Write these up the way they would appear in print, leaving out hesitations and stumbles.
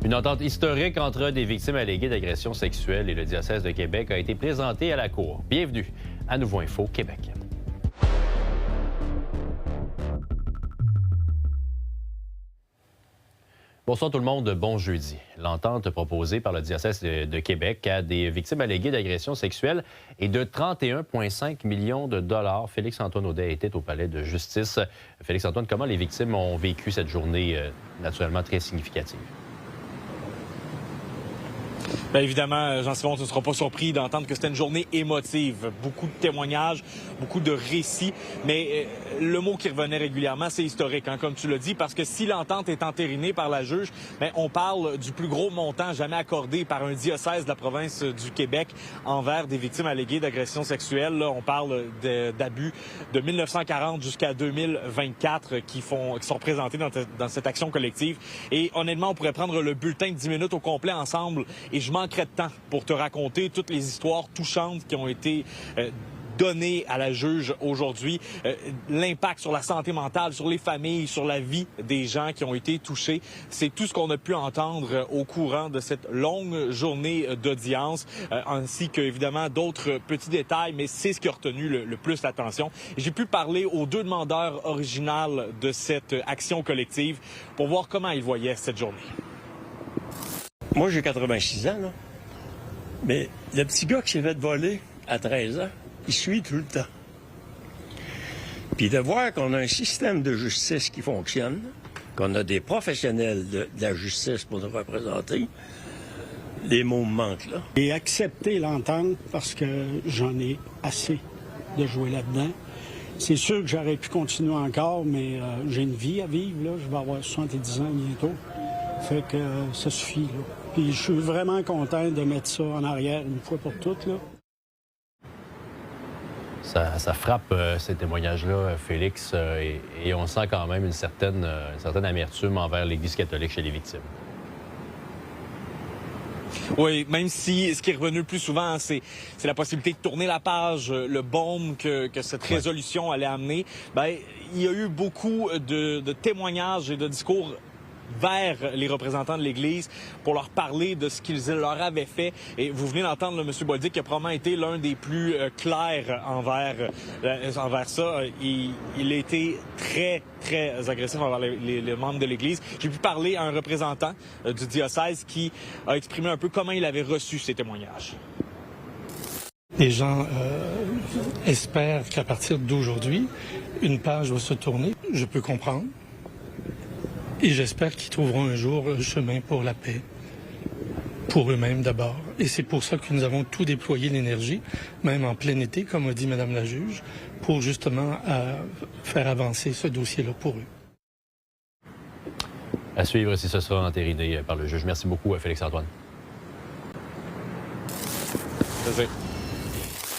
Une entente historique entre des victimes alléguées d'agressions sexuelles et le diocèse de Québec a été présentée à la Cour. Bienvenue à Nouveau Info Québec. Bonsoir tout le monde, bon jeudi. L'entente proposée par le diocèse de Québec à des victimes alléguées d'agressions sexuelles est de 31,5 millions de dollars. Félix-Antoine Audet était au palais de justice. Félix-Antoine, comment les victimes ont vécu cette journée naturellement très significative? Bien évidemment, Jean-Simon, tu ne seras pas surpris d'entendre que c'était une journée émotive. Beaucoup de témoignages, beaucoup de récits, mais le mot qui revenait régulièrement, c'est historique, hein, comme tu l'as dit, parce que si l'entente est entérinée par la juge, bien, on parle du plus gros montant jamais accordé par un diocèse de la province du Québec envers des victimes alléguées d'agressions sexuelles. Là, on parle d'abus de 1940 jusqu'à 2024 qui sont présentés dans cette action collective. Et honnêtement, on pourrait prendre le bulletin de 10 minutes au complet ensemble et je manquerai de temps pour te raconter toutes les histoires touchantes qui ont été données à la juge aujourd'hui. L'impact sur la santé mentale, sur les familles, sur la vie des gens qui ont été touchés. C'est tout ce qu'on a pu entendre au courant de cette longue journée d'audience, ainsi qu'évidemment d'autres petits détails, mais c'est ce qui a retenu le plus l'attention. J'ai pu parler aux deux demandeurs originaux de cette action collective pour voir comment ils voyaient cette journée. Moi, j'ai 86 ans, là. Mais le petit gars qui s'est fait voler à 13 ans, il suit tout le temps. Puis de voir qu'on a un système de justice qui fonctionne, qu'on a des professionnels de la justice pour nous représenter, les mots me manquent, là. J'ai accepté l'entente parce que j'en ai assez de jouer là-dedans. C'est sûr que j'aurais pu continuer encore, mais j'ai une vie à vivre, là. Je vais avoir 70 ans bientôt. Fait que ça suffit, là. Puis je suis vraiment content de mettre ça en arrière une fois pour toutes, là. Ça frappe ces témoignages-là, Félix, et on sent quand même une certaine amertume envers l'Église catholique chez les victimes. Oui, même si ce qui est revenu le plus souvent, c'est la possibilité de tourner la page, le baume que cette résolution allait amener. Bien, il y a eu beaucoup de témoignages et de discours vers les représentants de l'Église pour leur parler de ce qu'ils leur avaient fait. Et vous venez d'entendre M. Bolduc qui a probablement été l'un des plus clairs envers ça. Il a été très, très agressif envers les membres de l'Église. J'ai pu parler à un représentant du diocèse qui a exprimé un peu comment il avait reçu ces témoignages. Les gens espèrent qu'à partir d'aujourd'hui, une page va se tourner. Je peux comprendre. Et j'espère qu'ils trouveront un jour un chemin pour la paix, pour eux-mêmes d'abord. Et c'est pour ça que nous avons tout déployé l'énergie, même en plein été, comme a dit Mme la juge, pour justement faire avancer ce dossier-là pour eux. À suivre si ce sera entériné par le juge. Merci beaucoup, Félix-Antoine. Plaisir.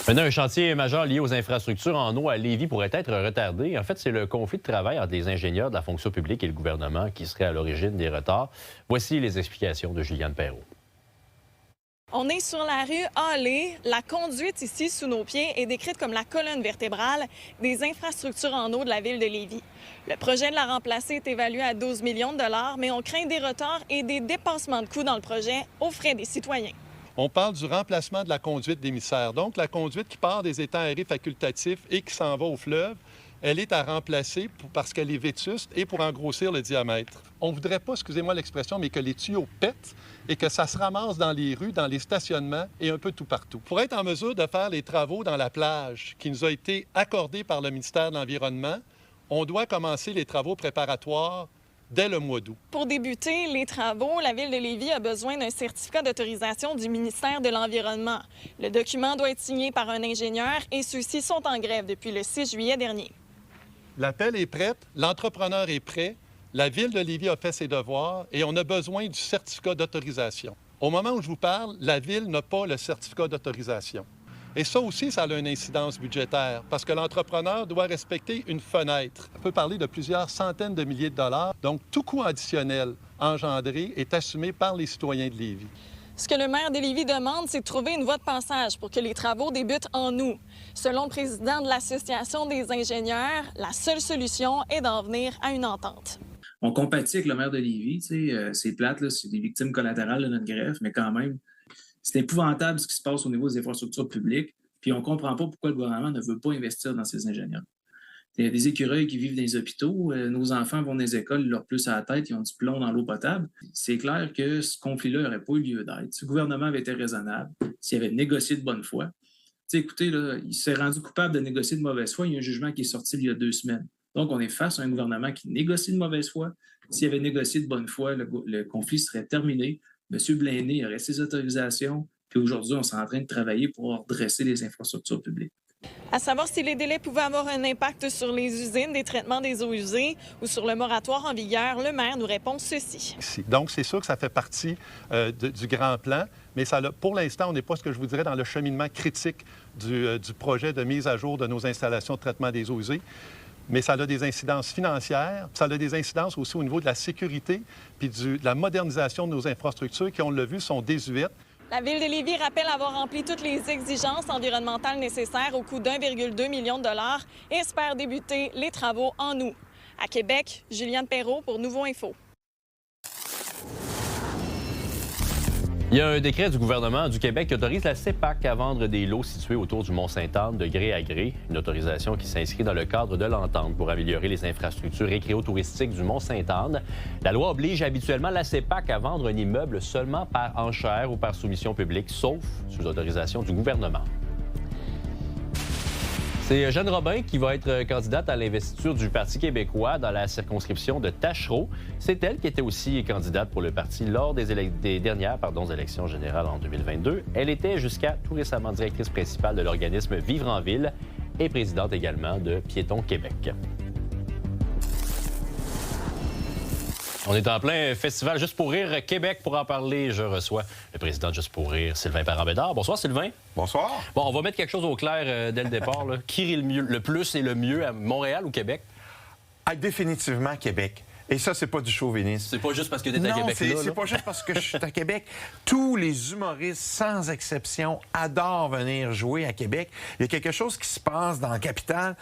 Maintenant, un chantier majeur lié aux infrastructures en eau à Lévis pourrait être retardé. En fait, c'est le conflit de travail entre les ingénieurs de la fonction publique et le gouvernement qui serait à l'origine des retards. Voici les explications de Juliane Perrault. On est sur la rue Halley. La conduite ici, sous nos pieds, est décrite comme la colonne vertébrale des infrastructures en eau de la ville de Lévis. Le projet de la remplacer est évalué à 12 millions de dollars, mais on craint des retards et des dépassements de coûts dans le projet aux frais des citoyens. On parle du remplacement de la conduite d'émissaire. Donc, la conduite qui part des étangs aérés facultatifs et qui s'en va au fleuve, elle est à remplacer parce qu'elle est vétuste et pour en grossir le diamètre. On ne voudrait pas, excusez-moi l'expression, mais que les tuyaux pètent et que ça se ramasse dans les rues, dans les stationnements et un peu tout partout. Pour être en mesure de faire les travaux dans la plage qui nous a été accordés par le ministère de l'Environnement, on doit commencer les travaux préparatoires dès le mois d'août. Pour débuter les travaux, la Ville de Lévis a besoin d'un certificat d'autorisation du ministère de l'Environnement. Le document doit être signé par un ingénieur et ceux-ci sont en grève depuis le 6 juillet dernier. L'appel est prêt, l'entrepreneur est prêt, la Ville de Lévis a fait ses devoirs et on a besoin du certificat d'autorisation. Au moment où je vous parle, la Ville n'a pas le certificat d'autorisation. Et ça aussi, ça a une incidence budgétaire parce que l'entrepreneur doit respecter une fenêtre. On peut parler de plusieurs centaines de milliers de dollars. Donc, tout coût additionnel engendré est assumé par les citoyens de Lévis. Ce que le maire de Lévis demande, c'est de trouver une voie de passage pour que les travaux débutent en août. Selon le président de l'Association des ingénieurs, la seule solution est d'en venir à une entente. On compatit avec le maire de Lévis, c'est plate, là, c'est des victimes collatérales de notre greffe, mais quand même, c'est épouvantable ce qui se passe au niveau des infrastructures publiques, puis on ne comprend pas pourquoi le gouvernement ne veut pas investir dans ces ingénieurs. Il y a des écureuils qui vivent dans les hôpitaux, nos enfants vont dans les écoles, ils leur pleussent à la tête, ils ont du plomb dans l'eau potable. C'est clair que ce conflit-là n'aurait pas eu lieu d'être. Si le gouvernement avait été raisonnable, s'il avait négocié de bonne foi, écoutez, là, il s'est rendu coupable de négocier de mauvaise foi, il y a un jugement qui est sorti il y a 2 semaines. Donc, on est face à un gouvernement qui négocie de mauvaise foi. S'il avait négocié de bonne foi, le conflit serait terminé. M. Blaney aurait ses autorisations, puis aujourd'hui, on est en train de travailler pour redresser les infrastructures publiques. À savoir si les délais pouvaient avoir un impact sur les usines, des traitements des eaux usées ou sur le moratoire en vigueur, le maire nous répond ceci. Donc, c'est sûr que ça fait partie du grand plan, mais pour l'instant, on n'est pas, ce que je vous dirais, dans le cheminement critique du projet de mise à jour de nos installations de traitement des eaux usées. Mais ça a des incidences financières, ça a des incidences aussi au niveau de la sécurité puis de la modernisation de nos infrastructures qui, on l'a vu, sont désuètes. La Ville de Lévis rappelle avoir rempli toutes les exigences environnementales nécessaires au coût d'1,2 million de dollars et espère débuter les travaux en août. À Québec, Juliane Perrault pour Nouveau Info. Il y a un décret du gouvernement du Québec qui autorise la CEPAC à vendre des lots situés autour du Mont-Sainte-Anne de gré à gré. Une autorisation qui s'inscrit dans le cadre de l'entente pour améliorer les infrastructures récréotouristiques du Mont-Sainte-Anne. La loi oblige habituellement la CEPAC à vendre un immeuble seulement par enchère ou par soumission publique, sauf sous autorisation du gouvernement. C'est Jeanne Robin qui va être candidate à l'investiture du Parti québécois dans la circonscription de Tachereau. C'est elle qui était aussi candidate pour le parti lors des dernières élections générales en 2022. Elle était jusqu'à tout récemment directrice principale de l'organisme Vivre en Ville et présidente également de Piétons Québec. On est en plein festival Juste pour rire Québec. Pour en parler, je reçois le président de Juste pour rire, Sylvain Parent-Bédard. Bonsoir, Sylvain. Bonsoir. Bon, on va mettre quelque chose au clair dès le départ. Là. Qui rit le plus et le mieux à Montréal ou Québec? Ah, définitivement Québec. Et ça, c'est pas du chauvinisme. C'est pas juste parce que t'es à Québec là. Non, c'est pas juste parce que je suis à Québec. Tous les humoristes, sans exception, adorent venir jouer à Québec. Il y a quelque chose qui se passe dans la capitale.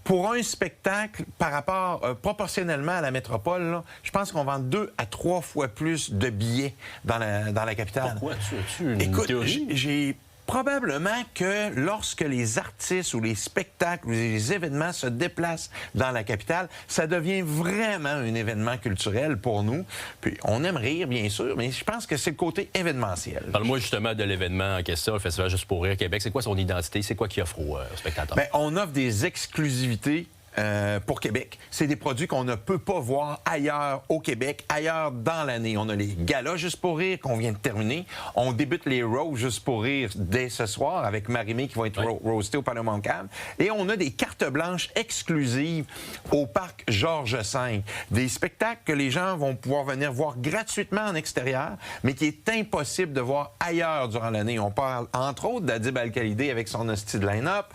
Pour un spectacle, par rapport proportionnellement à la métropole, là, je pense qu'on vend 2 à 3 fois plus de billets dans la capitale. Pourquoi? As-tu une théorie? J'ai probablement que lorsque les artistes ou les spectacles ou les événements se déplacent dans la capitale, ça devient vraiment un événement culturel pour nous. Puis on aime rire, bien sûr, mais je pense que c'est le côté événementiel. Parle-moi justement de l'événement en question, le Festival Juste pour rire Québec. C'est quoi son identité? C'est quoi qu'il offre aux spectateurs? Bien, on offre des exclusivités pour Québec. C'est des produits qu'on ne peut pas voir ailleurs au Québec, ailleurs dans l'année. On a les galas Juste pour rire qu'on vient de terminer. On débute les Roses Juste pour rire dès ce soir avec Marie-Mé qui va être roastée au Palais Montcalm. Et on a des cartes blanches exclusives au parc Georges V. Des spectacles que les gens vont pouvoir venir voir gratuitement en extérieur, mais qui est impossible de voir ailleurs durant l'année. On parle entre autres d'Adib Al-Khalidé avec son hostie de line-up,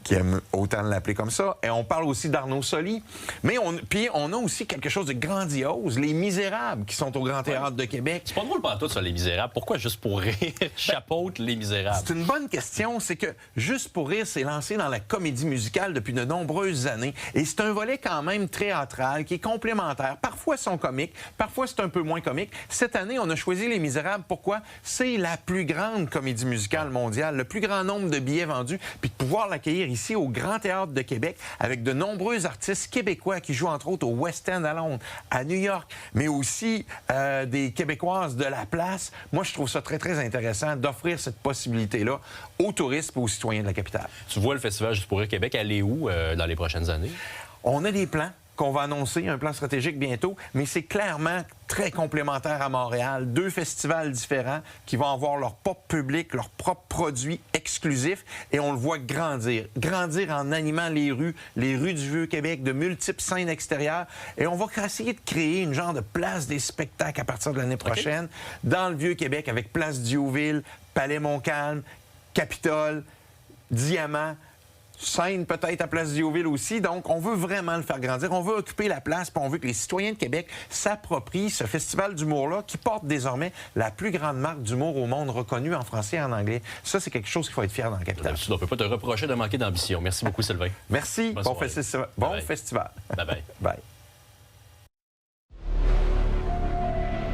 qui aime autant l'appeler comme ça. Et on parle aussi d'Arnaud Soli. Mais on a aussi quelque chose de grandiose, Les Misérables, qui sont au Grand Théâtre de Québec. C'est pas drôle pantoute, ça, Les Misérables. Pourquoi Juste pour rire chapeaute Les Misérables? C'est une bonne question. C'est que Juste pour rire s'est lancé dans la comédie musicale depuis de nombreuses années. Et c'est un volet quand même théâtral, qui est complémentaire. Parfois, ils sont comiques. Parfois, c'est un peu moins comique. Cette année, on a choisi Les Misérables. Pourquoi? C'est la plus grande comédie musicale mondiale, le plus grand nombre de billets vendus, puis de pouvoir l'accueillir ici au Grand Théâtre de Québec avec de nombreux artistes québécois qui jouent entre autres au West End à Londres, à New York, mais aussi des Québécoises de la place. Moi, je trouve ça très, très intéressant d'offrir cette possibilité-là aux touristes et aux citoyens de la capitale. Tu vois le Festival Juste pour rire Québec aller où dans les prochaines années? On a des plans qu'on va annoncer, un plan stratégique bientôt, mais c'est clairement très complémentaire à Montréal. 2 festivals différents qui vont avoir leur propre public, leurs propres produits exclusifs, et on le voit grandir. Grandir en animant les rues du Vieux-Québec, de multiples scènes extérieures, et on va essayer de créer une genre de place des spectacles à partir de l'année prochaine, dans le Vieux-Québec, avec Place Diouville, Palais Montcalm, Capitole, Diamant, scène peut-être à Place Diouville aussi. Donc, on veut vraiment le faire grandir. On veut occuper la place, puis on veut que les citoyens de Québec s'approprient ce festival d'humour-là qui porte désormais la plus grande marque d'humour au monde reconnue en français et en anglais. Ça, c'est quelque chose qu'il faut être fier dans la capitale. On ne peut pas te reprocher de manquer d'ambition. Merci beaucoup, Sylvain. Merci. Bon festival. Bye-bye. Bye.